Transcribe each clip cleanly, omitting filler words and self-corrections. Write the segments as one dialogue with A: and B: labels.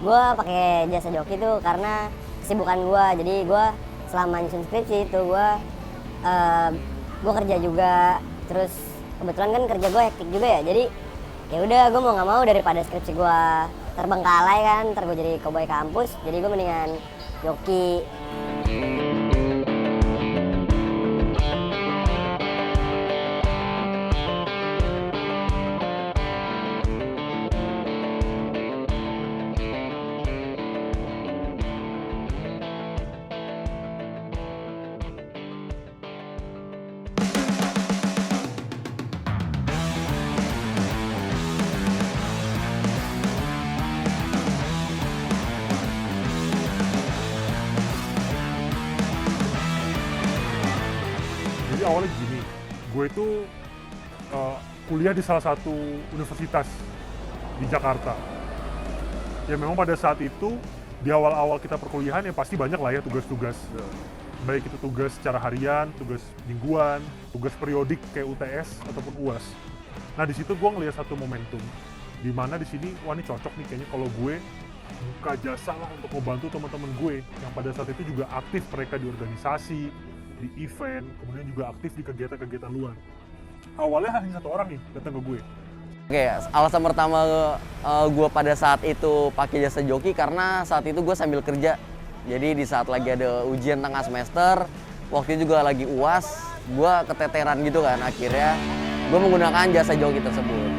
A: Gue pakai jasa joki tuh karena kesibukan gue. Jadi gue selama nyusun skripsi itu gue kerja juga. Terus kebetulan kan kerja gue hektik juga ya. Jadi ya udah, gue mau nggak mau daripada skripsi gue terbengkalai kan, ntar gue jadi koboi kampus. Jadi gue mendingan joki.
B: Jadi awalnya gini, gue itu kuliah di salah satu universitas di Jakarta. Ya memang pada saat itu, di awal-awal kita perkuliahan ya pasti banyak lah ya tugas-tugas. Baik itu tugas secara harian, tugas mingguan, tugas periodik kayak UTS ataupun UAS. Nah di situ gue ngeliat satu momentum, di mana di sini wah ini cocok nih kayaknya kalau gue buka jasa lah untuk membantu teman-teman gue yang pada saat itu juga aktif mereka di organisasi, di event, kemudian juga aktif di kegiatan-kegiatan luar. Awalnya hanya satu orang nih datang ke gue.
C: Oke, alasan pertama gue pada saat itu pakai jasa joki karena saat itu gue sambil kerja. Jadi di saat lagi ada ujian tengah semester, waktu itu juga lagi UAS, gue keteteran gitu kan. Akhirnya gue menggunakan jasa joki tersebut.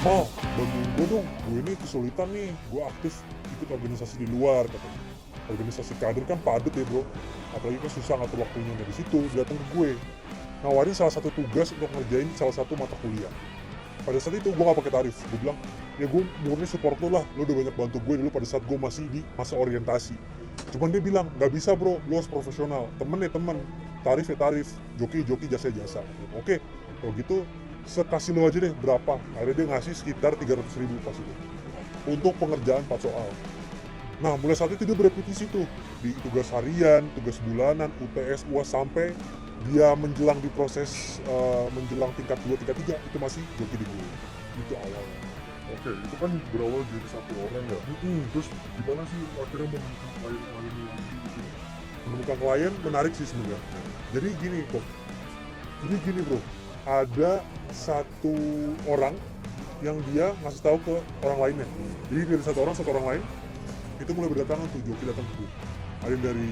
B: Oh, bantuin gue dong, gue ini kesulitan nih, gue aktif ikut organisasi di luar, katanya. Organisasi kader kan padat ya bro, apalagi kan susah ngatur waktunya. Dari situ datang ke gue, nawarin salah satu tugas untuk ngerjain salah satu mata kuliah. Pada saat itu gue gak pakai tarif, gue bilang, ya gue murni support lo lah, lo udah banyak bantu gue dulu pada saat gue masih di masa orientasi. Cuman dia bilang, gak bisa bro, lo harus profesional, temen ya temen, tarif ya tarif, joki jasa ya jasa. Oke, kalau gitu sekasih lo aja deh berapa. Akhirnya dia ngasih sekitar 300.000 pas itu untuk pengerjaan 4 soal. Nah mulai saat itu dia berepetisi tuh di tugas harian, tugas bulanan, UTS, UAS, sampai dia menjelang di proses menjelang tingkat 2, tingkat 3 itu masih joki di gue. Itu awalnya.
D: Oke, itu kan berawal dari satu orang ya. Terus gimana sih akhirnya menemukan klien-klien yang gitu?
B: Menemukan klien menarik sih sebenarnya. Jadi gini kok, bro, ada satu orang yang dia ngasih tahu ke orang lainnya. Jadi dari satu orang lain itu mulai berdatangan tuh joki datang ke gue. Ada yang dari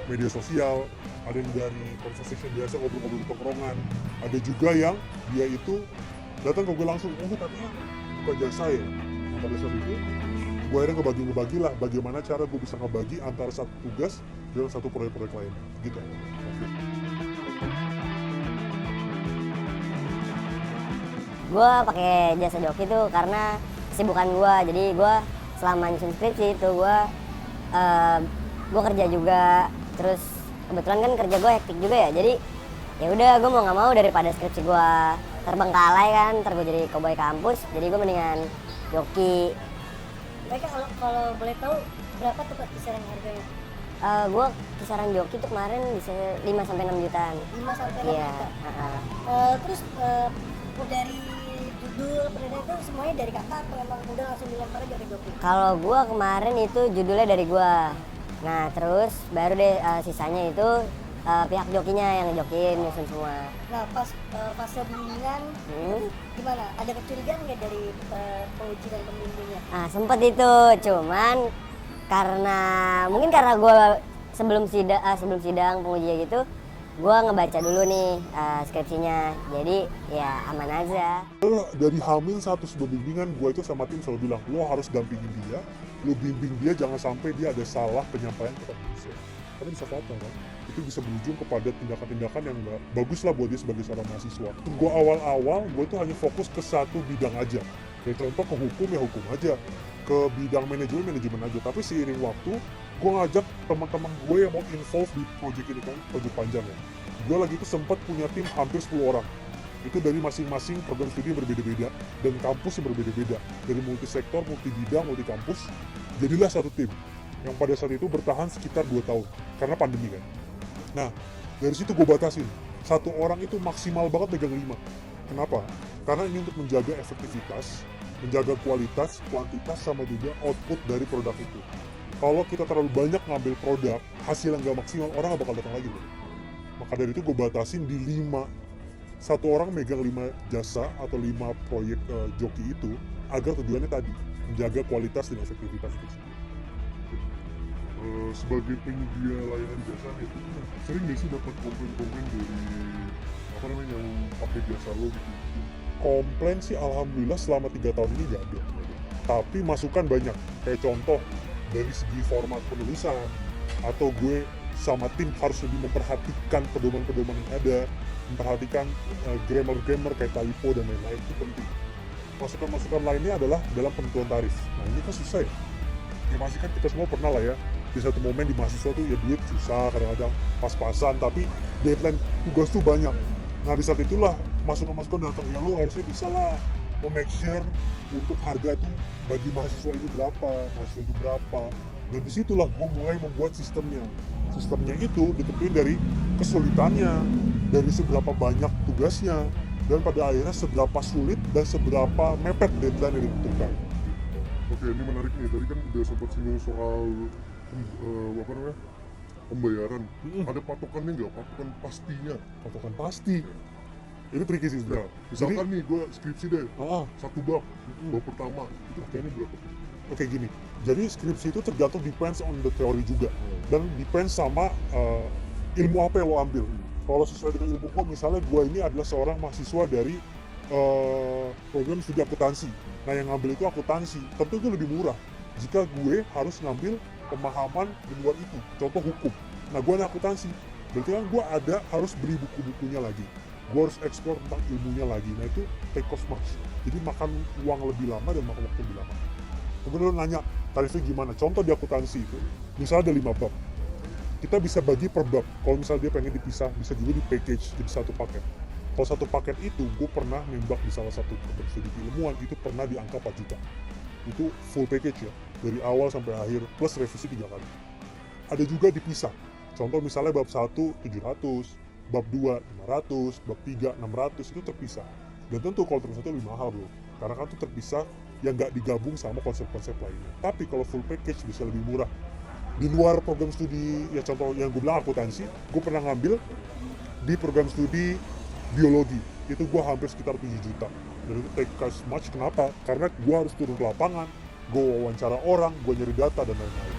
B: media sosial, ada yang dari conversation biasa, ngobrol-ngobrol di tongkrongan. Ada juga yang dia itu datang ke gue langsung, oh katanya buka jasa ya. Nah, pada saat itu gue akhirnya ngebagi lah bagaimana cara gue bisa ngebagi antara satu tugas dengan satu proyek-proyek lain gitu.
A: Gue pakai jasa joki tuh karena kesibukan gue. Jadi gue selama nyusun skripsi itu gue kerja juga. Terus kebetulan kan kerja gue hektik juga ya. Jadi ya udah, gue mau nggak mau daripada skripsi gue terbengkalai kan, ntar gue jadi koboi kampus. Jadi gue mendingan joki.
E: Mereka kalau boleh tahu berapa tuh Pak kisaran harganya?
A: Gue kisaran joki tuh kemarin bisa 5-6 jutaan.
E: 5 sampai 6
A: Iya.
E: juta. Terus dari judul penelitian itu semuanya dari kakak atau emang udah langsung dilempar aja ke joki?
A: Kalau gue kemarin itu judulnya dari gue. Nah terus baru deh sisanya itu pihak jokinya yang ngejokin, nyusun semua.
E: Nah pas fase bimbingan gimana? Ada kecurigaan nggak dari penguji dan pembimbingnya?
A: Nah sempet itu, cuman mungkin karena gue sebelum sidang pengujian gitu, gue ngebaca dulu nih skripsinya, jadi ya aman aja.
B: Dari hamil 1 sebelum bimbingan, gue itu sama tim selalu bilang, lo harus dampingin dia, lo bimbing dia jangan sampai dia ada salah penyampaian kepada dosen. Karena bisa fatal kan, itu bisa berujung kepada tindakan-tindakan yang gak bagus lah buat dia sebagai seorang mahasiswa. Gue awal-awal, gue tuh hanya fokus ke satu bidang aja. Kayak contoh ke hukum ya hukum aja, ke bidang manajemen aja. Tapi seiring waktu, gue ngajak teman-teman gue yang mau involve di project ini kan, project panjang ya. Gue lagi itu sempat punya tim hampir 10 orang. Itu dari masing-masing program studi yang berbeda-beda dan kampus yang berbeda-beda. Dari multi sektor, multi bidang, multi kampus. Jadilah satu tim yang pada saat itu bertahan sekitar 2 tahun karena pandemi kan. Nah, dari situ gue batasin, satu orang itu maksimal banget megang 5. Kenapa? Karena ini untuk menjaga efektivitas, menjaga kualitas, kuantitas, sama juga output dari produk itu. Kalau kita terlalu banyak ngambil produk, hasil yang gak maksimal, orang gak bakal datang lagi bro. Maka dari itu gue batasin di 5. Satu orang megang 5 jasa atau 5 proyek joki itu, agar tujuannya tadi, menjaga kualitas dan efektivitas itu.
D: Sebagai penyedia layanan jasa nih, sering nggak sih dapat komplain-komplain dari yang pakai jasa lo gitu?
B: Komplain sih alhamdulillah selama 3 tahun ini gak ada. Tapi masukan banyak. Kayak contoh dari segi format penulisan, atau gue sama tim harus lebih memperhatikan pedoman-pedoman yang ada, memperhatikan grammar-grammar kayak typo dan lain-lain, itu penting. Masukan-masukan lainnya adalah dalam penentuan tarif. Nah ini kan susah ya. Ya pasti kan kita semua pernah lah ya, di satu momen di mahasiswa tuh ya duit susah, kadang-kadang pas-pasan, tapi deadline tugas tuh banyak. Nah di saat itulah masukan-masukan datang, ya lo harusnya bisa lah make sure untuk harga tuh bagi mahasiswa itu berapa, mahasiswa itu berapa. Dan disitulah gue mulai membuat sistemnya. Sistemnya itu ditentuin dari kesulitannya, dari seberapa banyak tugasnya, dan pada akhirnya seberapa sulit dan seberapa mepet deadline yang ditentukan.
D: Oke, ini menarik nih. Tadi kan udah sempat singgung soal pembayaran. Ada patokannya nggak? Patokan pastinya?
B: Patokan pasti. Ini tricky sih
D: Ya,
B: sebenarnya.
D: misalkan nih gue skripsi deh,
B: Ah,
D: 1 bab, bab pertama, itu harganya berapa?
B: Oke gini, jadi skripsi itu tergantung depends on the theory juga, dan depends sama ilmu apa yang lo ambil. Kalau sesuai dengan ilmu gue, misalnya gue ini adalah seorang mahasiswa dari program studi akuntansi. Nah yang ngambil itu akuntansi, tentu itu lebih murah jika gue harus ngambil pemahaman di luar itu, contoh hukum. Nah gue anak akuntansi, berarti kan gue harus beli buku-bukunya lagi, gue harus eksplor tentang ilmunya lagi. Nah itu take cost much, jadi makan uang lebih lama dan makan waktu lebih lama. Kemudian lo nanya tarifnya gimana, contoh di akuntansi itu misalnya ada 5 bab, kita bisa bagi per bab. Kalau misalnya dia pengen dipisah, bisa juga di package jadi satu paket. Kalau satu paket itu, gue pernah nembak di salah satu program studi ilmuwan, itu pernah di angka 4 juta. Itu full package ya, dari awal sampai akhir, plus revisi 3 kali. Ada juga dipisah, contoh misalnya bab 1 700, bab 2 500, bab 3 600, itu terpisah. Dan tentu kalau terpisah itu lebih mahal bro, karena kan itu terpisah yang nggak digabung sama konsep-konsep lainnya. Tapi kalau full package bisa lebih murah. Di luar program studi, ya contoh yang gue bilang akuntansi, gue pernah ngambil di program studi biologi, itu gue hampir sekitar 7 juta. Dan itu take cost much, kenapa? Karena gue harus turun ke lapangan, gue wawancara orang, gue nyari data dan lain-lain.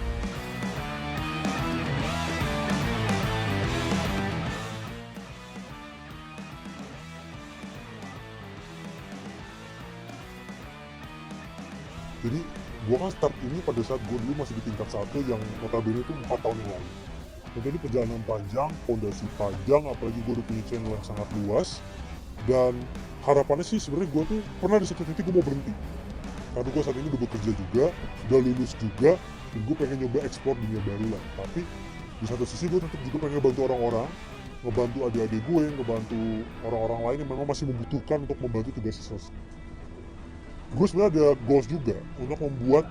B: Jadi gue kan start ini pada saat gue dulu masih di tingkat 1 yang notabene itu 4 tahun yang lalu. Dan jadi perjalanan panjang, fondasi panjang, apalagi gue udah punya channel yang sangat luas. Dan harapannya sih sebenarnya gue tuh pernah di satu titik gue mau berhenti. Karena gue saat ini udah bekerja juga, udah lulus juga, dan gue pengen nyoba eksplor dunia baru lah. Tapi di satu sisi gue tetap juga pengen ngebantu orang-orang, ngebantu adik-adik gue, ngebantu orang-orang lain yang memang masih membutuhkan untuk membantu tugas selesai. Gue sebenarnya ada goals juga untuk membuat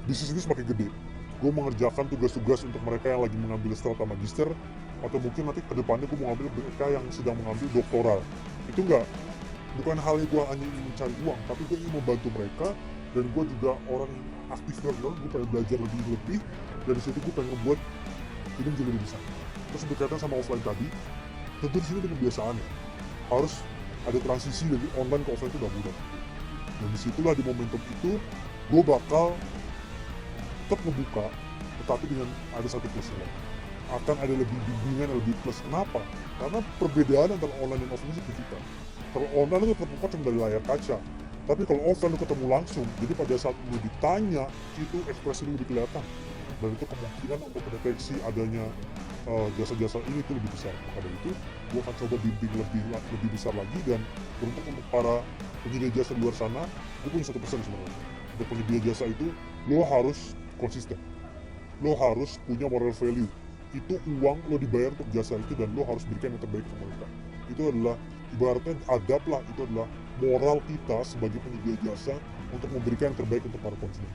B: bisnis ini semakin gede. Gue mengerjakan tugas-tugas untuk mereka yang lagi mengambil strata magister, atau mungkin nanti ke depannya gue mau ngambil mereka yang sedang mengambil doktoral. Itu bukan halnya gue hanya ingin mencari uang, tapi gue ingin membantu mereka, dan gue juga orang yang aktif dalam, gue pengen belajar lebih, dan disitu gue pengen membuat ini menjadi lebih besar. Terus berkaitan sama offline tadi, tentu di sini dengan kebiasaan ya, harus ada transisi dari online ke offline itu udah mudah. Dan disitulah di momentum itu, gue bakal tetap ngebuka, tetapi dengan ada satu plusnya. Akan ada lebih bimbingan, lebih plus. Kenapa? Karena perbedaan antara online dan offline signifikan. Kalau online itu terbuka cuma dari layar kaca, tapi kalau offline itu ketemu langsung, jadi pada saat lu ditanya, itu ekspresi lu lebih kelihatan. Dan itu kemungkinan untuk mendeteksi adanya jasa-jasa ini itu lebih besar. Maka dari itu, gue akan coba bimbing lebih besar lagi, dan untuk para penyedia jasa di luar sana, gue punya satu pesan sebenarnya. Untuk penyedia jasa itu, lo harus konsisten. Lo harus punya moral value. Itu uang lo dibayar untuk jasa itu, dan lo harus berikan yang terbaik ke mereka. Itu adalah, ibaratnya adab lah, itu adalah moral kita sebagai penyedia jasa untuk memberikan yang terbaik untuk para konsumen.